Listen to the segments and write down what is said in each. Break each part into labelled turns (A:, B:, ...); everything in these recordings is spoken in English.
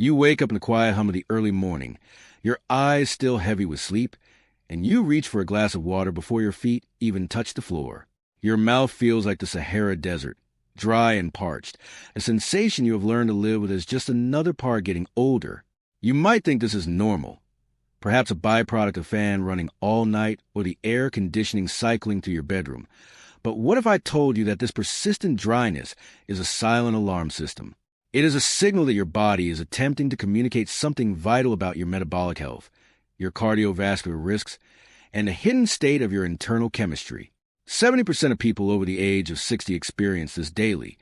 A: You wake up in the quiet hum of the early morning, your eyes still heavy with sleep, and you reach for a glass of water before your feet even touch the floor. Your mouth feels like the Sahara Desert, dry and parched, a sensation you have learned to live with as just another part getting older. You might think this is normal, perhaps a byproduct of fan running all night or the air conditioning cycling through your bedroom. But what if I told you that this persistent dryness is a silent alarm system? It is a signal that your body is attempting to communicate something vital about your metabolic health, your cardiovascular risks, and the hidden state of your internal chemistry. 70% of people over the age of 60 experience this daily,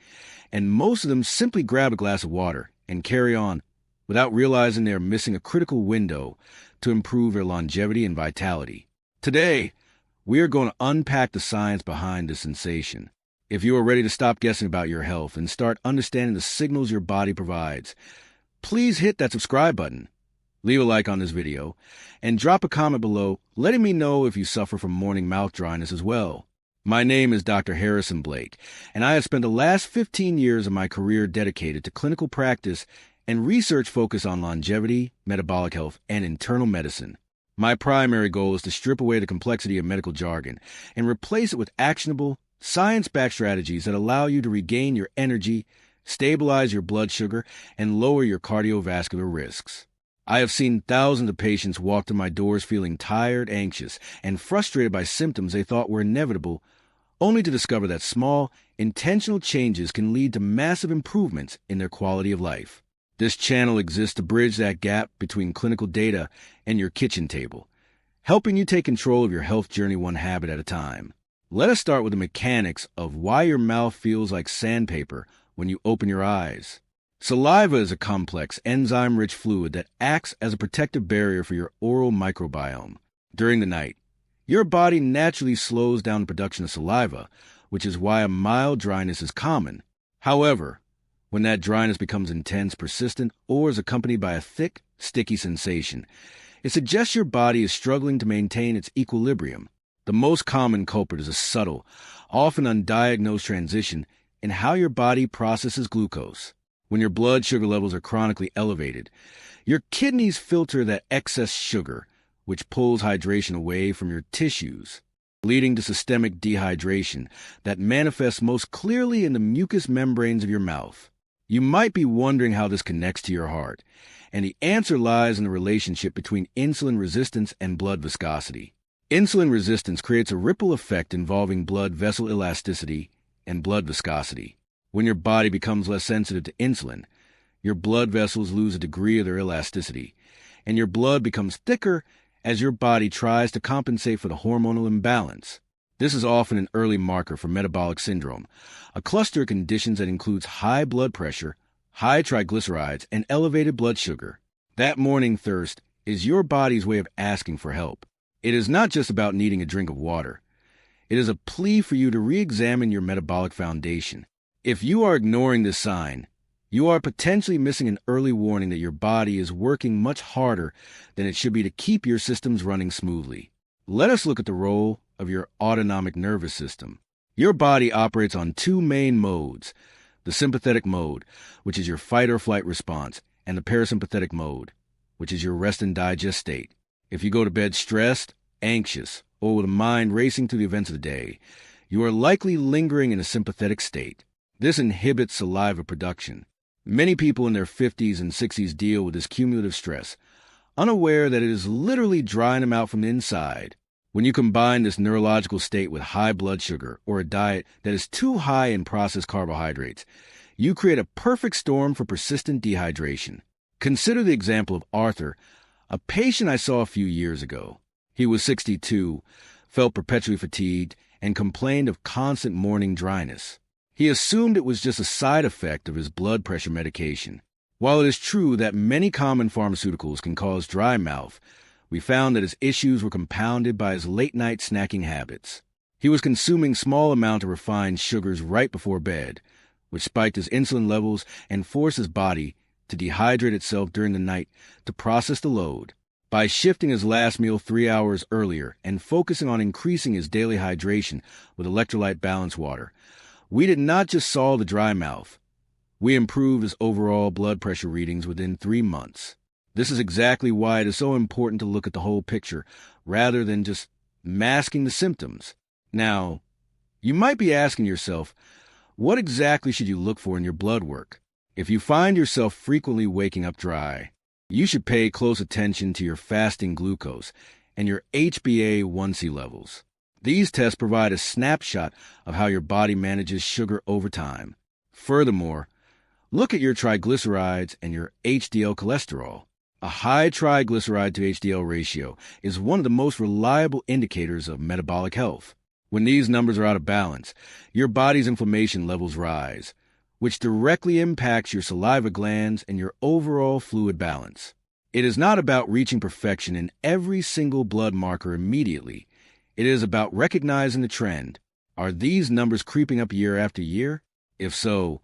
A: and most of them simply grab a glass of water and carry on without realizing they are missing a critical window to improve their longevity and vitality. Today, we are going to unpack the science behind this sensation. If you are ready to stop guessing about your health and start understanding the signals your body provides, please hit that subscribe button, leave a like on this video, and drop a comment below letting me know if you suffer from morning mouth dryness as well. My name is Dr. Harrison Blake, and I have spent the last 15 years of my career dedicated to clinical practice and research focused on longevity, metabolic health, and internal medicine. My primary goal is to strip away the complexity of medical jargon and replace it with actionable, science-backed strategies that allow you to regain your energy, stabilize your blood sugar, and lower your cardiovascular risks. I have seen thousands of patients walk through my doors feeling tired, anxious, and frustrated by symptoms they thought were inevitable, only to discover that small, intentional changes can lead to massive improvements in their quality of life. This channel exists to bridge that gap between clinical data and your kitchen table, helping you take control of your health journey one habit at a time. Let us start with the mechanics of why your mouth feels like sandpaper when you open your eyes. Saliva is a complex, enzyme-rich fluid that acts as a protective barrier for your oral microbiome. During the night, your body naturally slows down the production of saliva, which is why a mild dryness is common. However, when that dryness becomes intense, persistent, or is accompanied by a thick, sticky sensation, it suggests your body is struggling to maintain its equilibrium. The most common culprit is a subtle, often undiagnosed transition in how your body processes glucose. When your blood sugar levels are chronically elevated, your kidneys filter that excess sugar, which pulls hydration away from your tissues, leading to systemic dehydration that manifests most clearly in the mucous membranes of your mouth. You might be wondering how this connects to your heart, and the answer lies in the relationship between insulin resistance and blood viscosity. Insulin resistance creates a ripple effect involving blood vessel elasticity and blood viscosity. When your body becomes less sensitive to insulin, your blood vessels lose a degree of their elasticity, and your blood becomes thicker as your body tries to compensate for the hormonal imbalance. This is often an early marker for metabolic syndrome, a cluster of conditions that includes high blood pressure, high triglycerides, and elevated blood sugar. That morning thirst is your body's way of asking for help. It is not just about needing a drink of water. It is a plea for you to re-examine your metabolic foundation. If you are ignoring this sign, you are potentially missing an early warning that your body is working much harder than it should be to keep your systems running smoothly. Let us look at the role of your autonomic nervous system. Your body operates on two main modes: the sympathetic mode, which is your fight or flight response, and the parasympathetic mode, which is your rest and digest state. If you go to bed stressed, anxious, or with a mind racing through the events of the day, you are likely lingering in a sympathetic state. This inhibits saliva production. Many people in their 50s and 60s deal with this cumulative stress, unaware that it is literally drying them out from the inside. When you combine this neurological state with high blood sugar or a diet that is too high in processed carbohydrates, you create a perfect storm for persistent dehydration. Consider the example of Arthur, a patient I saw a few years ago. He was 62, felt perpetually fatigued, and complained of constant morning dryness. He assumed it was just a side effect of his blood pressure medication. While it is true that many common pharmaceuticals can cause dry mouth, we found that his issues were compounded by his late-night snacking habits. He was consuming small amounts of refined sugars right before bed, which spiked his insulin levels and forced his body to dehydrate itself during the night to process the load. By shifting his last meal 3 hours earlier and focusing on increasing his daily hydration with electrolyte balanced water, we did not just solve the dry mouth, We improve his overall blood pressure readings within 3 months. This is exactly why it is so important to look at the whole picture, rather than just masking the symptoms. Now, you might be asking yourself, what exactly should you look for in your blood work? If you find yourself frequently waking up dry, you should pay close attention to your fasting glucose and your HbA1c levels. These tests provide a snapshot of how your body manages sugar over time. Furthermore, look at your triglycerides and your HDL cholesterol. A high triglyceride to HDL ratio is one of the most reliable indicators of metabolic health. When these numbers are out of balance, your body's inflammation levels rise, which directly impacts your saliva glands and your overall fluid balance. It is not about reaching perfection in every single blood marker immediately. It is about recognizing the trend. Are these numbers creeping up year after year? If so,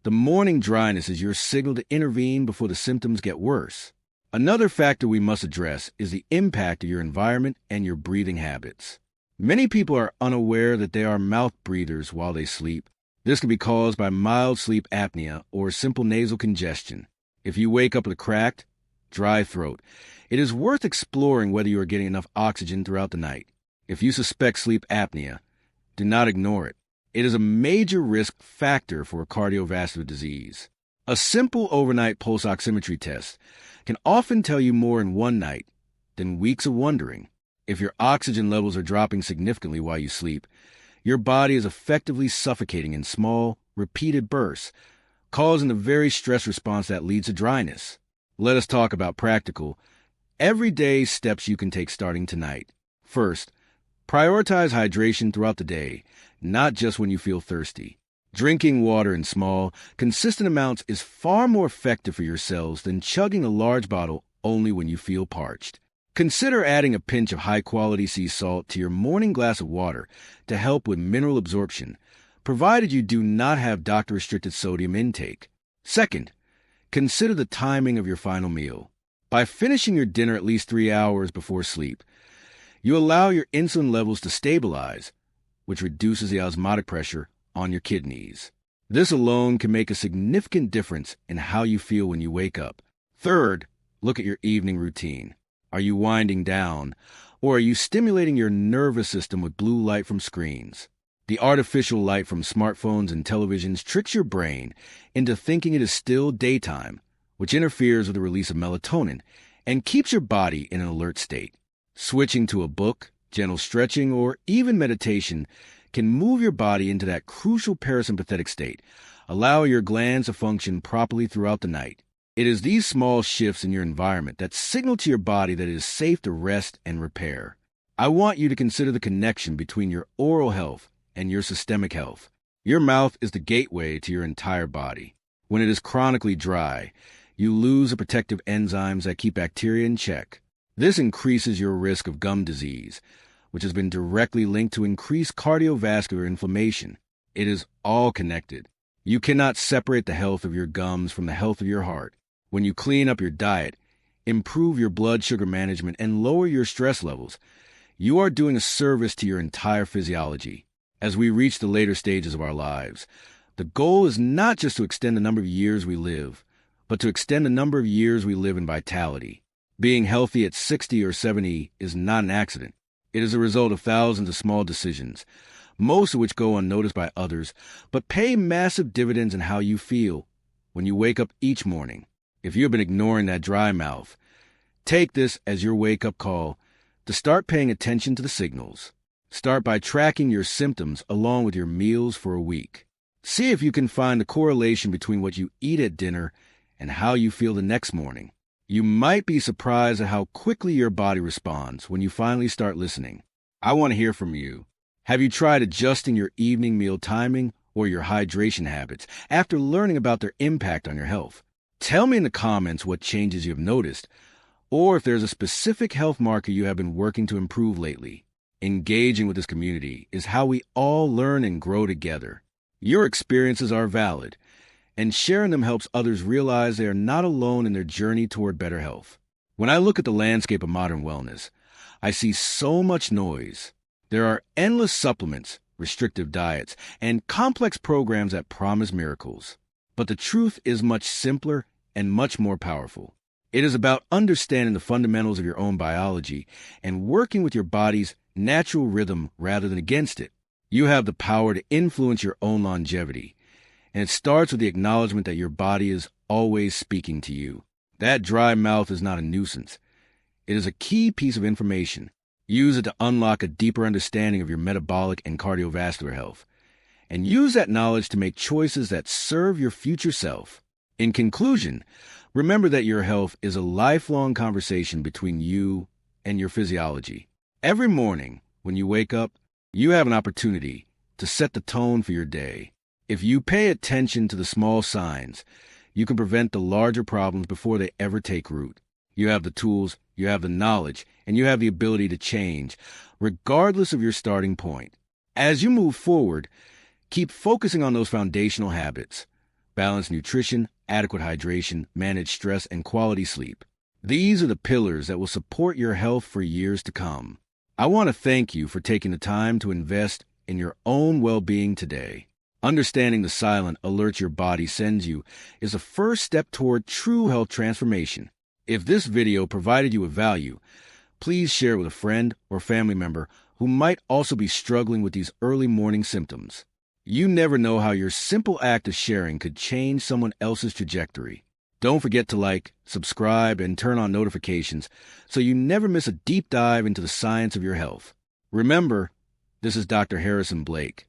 A: the morning dryness is your signal to intervene before the symptoms get worse. Another factor we must address is the impact of your environment and your breathing habits. Many people are unaware that they are mouth breathers while they sleep. This can be caused by mild sleep apnea or simple nasal congestion. If you wake up with a cracked, dry throat, it is worth exploring whether you are getting enough oxygen throughout the night. If you suspect sleep apnea, do not ignore it. It is a major risk factor for cardiovascular disease. A simple overnight pulse oximetry test can often tell you more in one night than weeks of wondering. If your oxygen levels are dropping significantly while you sleep, your body is effectively suffocating in small, repeated bursts, causing the very stress response that leads to dryness. Let us talk about practical, everyday steps you can take starting tonight. First, prioritize hydration throughout the day, not just when you feel thirsty. Drinking water in small, consistent amounts is far more effective for your cells than chugging a large bottle only when you feel parched. Consider adding a pinch of high-quality sea salt to your morning glass of water to help with mineral absorption, provided you do not have doctor-restricted sodium intake. Second, consider the timing of your final meal. By finishing your dinner at least 3 hours before sleep, you allow your insulin levels to stabilize, which reduces the osmotic pressure on your kidneys. This alone can make a significant difference in how you feel when you wake up. Third, look at your evening routine. Are you winding down, or are you stimulating your nervous system with blue light from screens? The artificial light from smartphones and televisions tricks your brain into thinking it is still daytime, which interferes with the release of melatonin and keeps your body in an alert state. Switching to a book, gentle stretching, or even meditation can move your body into that crucial parasympathetic state, allowing your glands to function properly throughout the night. It is these small shifts in your environment that signal to your body that it is safe to rest and repair. I want you to consider the connection between your oral health and your systemic health. Your mouth is the gateway to your entire body. When it is chronically dry, you lose the protective enzymes that keep bacteria in check. This increases your risk of gum disease, which has been directly linked to increased cardiovascular inflammation. It is all connected. You cannot separate the health of your gums from the health of your heart. When you clean up your diet, improve your blood sugar management, and lower your stress levels, you are doing a service to your entire physiology. As we reach the later stages of our lives, the goal is not just to extend the number of years we live, but to extend the number of years we live in vitality. Being healthy at 60 or 70 is not an accident. It is a result of thousands of small decisions, most of which go unnoticed by others, but pay massive dividends in how you feel when you wake up each morning. If you have been ignoring that dry mouth, take this as your wake-up call to start paying attention to the signals. Start by tracking your symptoms along with your meals for a week. See if you can find the correlation between what you eat at dinner and how you feel the next morning. You might be surprised at how quickly your body responds when you finally start listening. I want to hear from you. Have you tried adjusting your evening meal timing or your hydration habits after learning about their impact on your health? Tell me in the comments what changes you have noticed, or if there's a specific health marker you have been working to improve lately. Engaging with this community is how we all learn and grow together. Your experiences are valid, and sharing them helps others realize they are not alone in their journey toward better health. When I look at the landscape of modern wellness, I see so much noise. There are endless supplements, restrictive diets, and complex programs that promise miracles. But the truth is much simpler and much more powerful. It is about understanding the fundamentals of your own biology and working with your body's natural rhythm rather than against it. You have the power to influence your own longevity, and it starts with the acknowledgement that your body is always speaking to you. That dry mouth is not a nuisance. It is a key piece of information. Use it to unlock a deeper understanding of your metabolic and cardiovascular health, and use that knowledge to make choices that serve your future self. In conclusion, remember that your health is a lifelong conversation between you and your physiology. Every morning, when you wake up, you have an opportunity to set the tone for your day. If you pay attention to the small signs, you can prevent the larger problems before they ever take root. You have the tools, you have the knowledge, and you have the ability to change, regardless of your starting point. As you move forward, keep focusing on those foundational habits: balanced nutrition, adequate hydration, managed stress, and quality sleep. These are the pillars that will support your health for years to come. I want to thank you for taking the time to invest in your own well-being today. Understanding the silent alerts your body sends you is a first step toward true health transformation. If this video provided you with value, please share it with a friend or family member who might also be struggling with these early morning symptoms. You never know how your simple act of sharing could change someone else's trajectory. Don't forget to like, subscribe, and turn on notifications so you never miss a deep dive into the science of your health. Remember, this is Dr. Harrison Blake,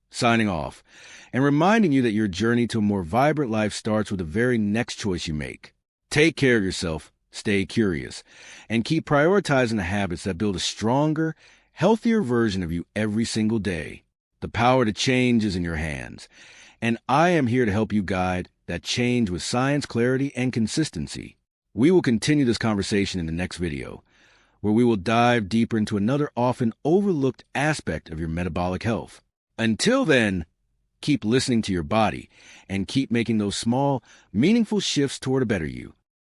A: signing off, and reminding you that your journey to a more vibrant life starts with the very next choice you make. Take care of yourself, stay curious, and keep prioritizing the habits that build a stronger, healthier version of you every single day. The power to change is in your hands, and I am here to help you guide that change with science, clarity, and consistency. We will continue this conversation in the next video, where we will dive deeper into another often overlooked aspect of your metabolic health. Until then, keep listening to your body and keep making those small, meaningful shifts toward a better you.